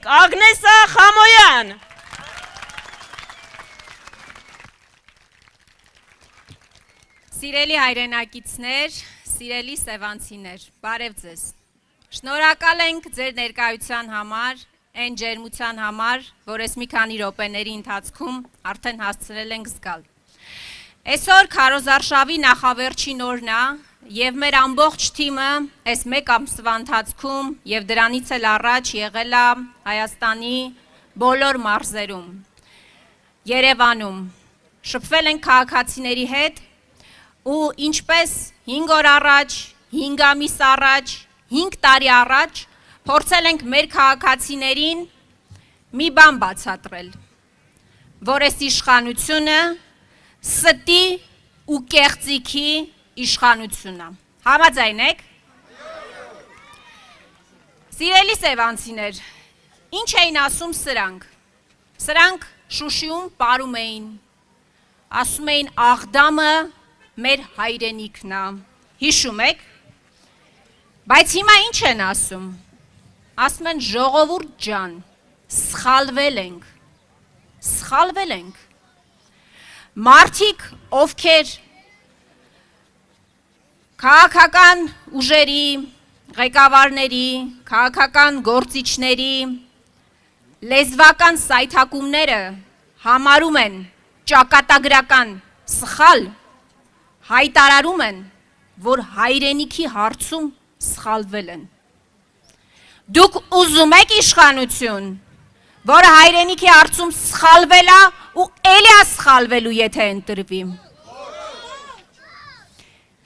Ագնեսա Խամոյան։ Սիրելի հայրենակիցներ, սիրելի սևանցիներ, բարև ձեզ։ Շնորհակալ ենք ձեր ներկայության համար, այն ջերմության համար, որ ես մի քանի րոպեների ընթացքում արդեն հասցրել ենք զգալ։ Այսօր քարոզարշավի նախավերջին օրն է, եւ մեր ամբողջ թիմը այս մեկ ամսվա ընթացքում եւ դրանից էլ առաջ եղել է Հայաստանի բոլոր մարզերում, Երևանում, շփվել ենք քաղաքացիների հետ ու ինչպես 5 օր առաջ, 5 ամիս առաջ, 5 տարի առաջ փորձել ենք մեր քաղաքացիներին մի բան բացատրել, որ այս իշխանությունը ստի ու կեղծիքի իշխանությունն է։ Համաձայն եք։ Սիրելի սևանցիներ, ինչ էին ասում սրանք։ Սրանք Շուշիում պարում էին, ասում էին Աղդամը մեր հայրենիքն է։ Հիշում եք։ Բայց հիմա ինչ են ասում։ Ասում են ժողովուրդ ջան, սխալվել ենք։ Սխալվել ենք։ Մարդիկ, ովքեր քաղաքական ուժերի, ղեկավարների, քաղաքական գործիչների լեզվական սայթակումները համարում են ճակատագրական սխալ, հայտարարում են, որ հայրենիքի հարցում սխալվել են։ Դուք ուզում եք իշխանություն, որը հայրենիքի հարցում սխալվել է ու էլի է սխալվելու, եթե ընտրվի։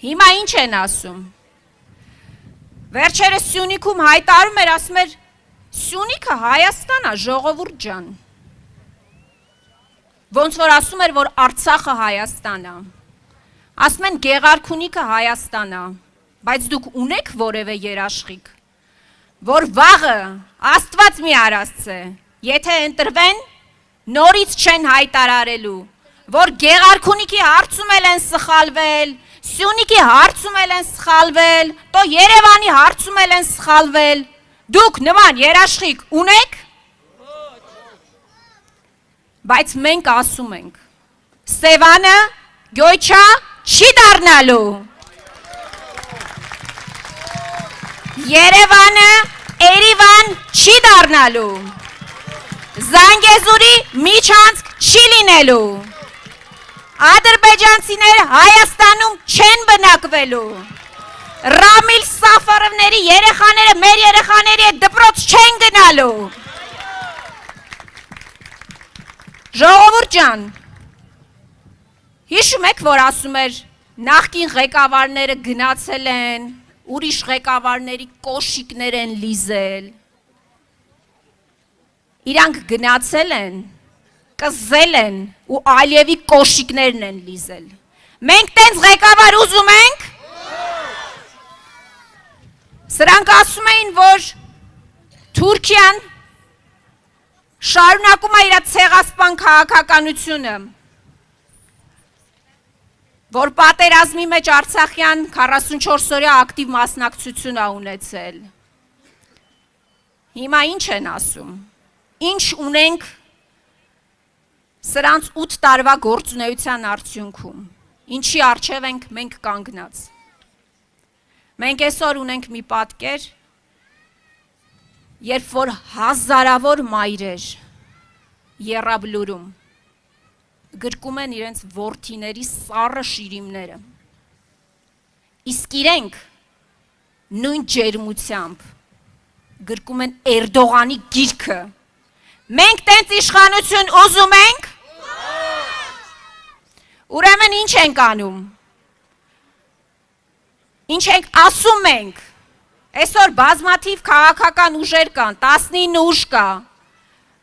Հիմա ինչ են ասում։ Վերջերս Սյունիքում հայտարարում էր, ասում էր Սյունիքը Հայաստան է, ժողովուրդ ջան։ Ոնց որ ասում էր, որ Արցախը Հայաստան է։ Ասում են Գեղարքունիքը Հայաստան է, բայց դուք ունեք որևէ երաշխիք, որ վաղը Աստված մի արածե, եթե ընտրվեն, նորից չեն հայտարարելու, որ Գեղարքունիքի հարցում են սխալվել, Սյունիքի հարցում են սխալվել, то Երևանի հարցում են սխալվել, դուք նման երաշխիք ունեք, բայց մենք ասում ենք, Սևանը գյոյչա չի դառնալու, Երևանը Էրիվան չի դառնալու, Զանգեզուրի միջանցք չի լինելու, ադրբեջանցիներ Հայաստանում չեն բնակվելու, Ռամիլ Սաֆարովների երեխաները մեր երեխաների հետ դպրոց չեն գնալու։ Ժողովուրդ ջան, հիշում եք, որ ասում էր նախկին ղեկավարները գնացել են, ուրիշ ղեկավարների կոշիկներ են լիզել։ Իրանք գնացել են, կզել են ու Ալիևի կոշիկներն են լիզել։ Մենք տենց ղեկավար ուզում ենք։ Սրանք ասում էին, որ Թուրքիան շարունակում է իր ցեղասպան քաղաքականությունը, որ պատերազմի մեջ Արցախյան 44-օրյա ակտիվ մասնակցություն է ունեցել։ Հիմա ինչ են ասում։ Ինչ ունենք սրանց 8 տարվա գործունեության արդյունքում, ինչի առջև ենք մենք կանգնած։ Մենք այսօր ունենք մի պատկեր, երբ որ հազարավոր մայրեր Եռաբլուրում գրկում են իրենց որդիների սառը շիրիմները, իսկ իրենք նույն ջերմությամբ գրկում են Էրդողանի գիրքը։ Մենք տենց իշխանություն ուզում ենք։ Ուրեմն ինչ ենք անում։ Ինչ ենք ասում ենք։ Այսօր բազմաթիվ քաղաքական ուժեր կան, 19 ուժ կա։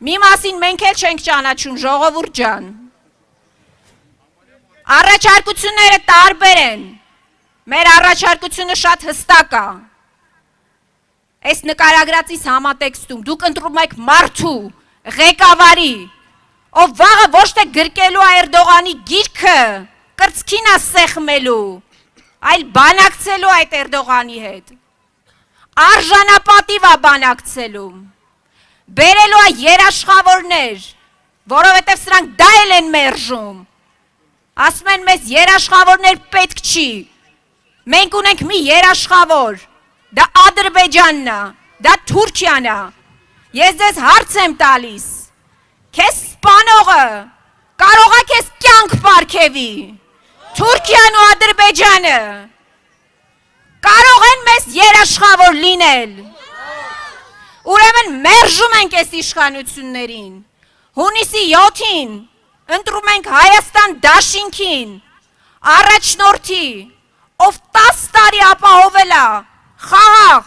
Մի մասին մենք էլ չենք ճանաչում, ժողովուրդ ջան։ Առաջարկությունները տարբեր են։ Մեր առաջարկությունը շատ հստակ է։ Այս նկարագրածից համատեքստում դուք ընտրում եք մարդու, ղեկավարի, ով վաղը ոչ թե գրկելու է Էրդողանի գիրքը, կրծքին է սեղմելու, այլ բանակցելու այդ Էրդողանի հետ, արժանապատիվ է բանակցելու, բերելու է երաշխավորներ, որովհետև սրանք դա են մերժում։ Ասում են մեզ երաշխավորներ պետք չի։ Մենք ունենք մի երաշխավոր, դա Ադրբեջանն է, դա Թուրքիան է։ Ես ձեզ հարց եմ տալիս, քեզ սպանողը կարող է քեզ կյանք պարգևի։ Թուրքիան ու Ադրբեջանը կարող են մեզ երաշխավոր լինել։ Ուրեմն մերժում ենք այս իշխանություններին։ Հունիսի 7-ին ընտրում ենք Հայաստան դաշինքին, առաջնորդի, ով 10 տարի ապահովել է խաղաղ,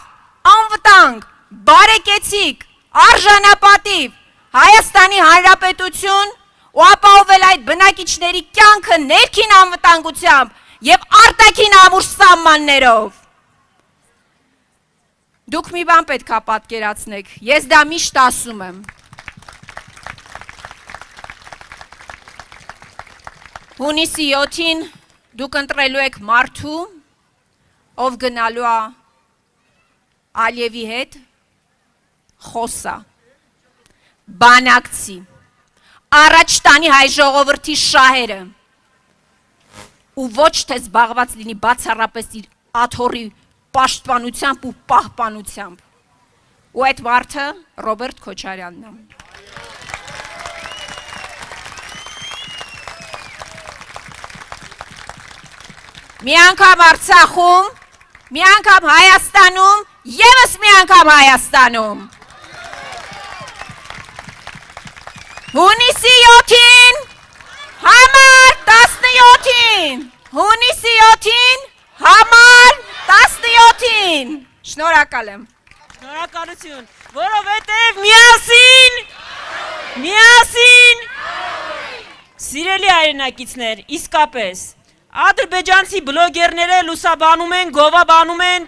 անվտանգ, բարեկեցիկ, արժանապատիվ Հայաստանի Հանրապետություն ու ապահովել այդ բնակիչների կյանքը ներքին անվտանգությամբ եւ արտաքին ամուր սահմաններով։ Դուք մի բան պետք է պատկերացնեք, ես դա միշտ ասում եմ։ Հունիսի 7-ին դուք ընտրելու եք մարդու, ով գնալու է Ալիևի հետ, խոսա, բանակցի, առաջ տանի հայ ժողովրդի շահերը ու ոչ թե զբաղված լինի բացառապես իր աթոռի պաշտպանությամբ ու պահպանությամբ։ Ու այդ մարդը Ռոբերտ Քոչարյանն է։ Մի անգամ Արցախում, մի անգամ Հայաստանում, ևս մի անգամ Հայաստանում։ Հունիսի 7-ին, համար 17-ին, հունիսի 7-ին, համար 17-ին։ Շնորհակալ եմ։ Շնորհակալություն, որովհետև միասին, սիրելի հայրենակիցներ, իսկապես Ադրբեջանցի բլոգերները լուսաբանում են, գովաբանում են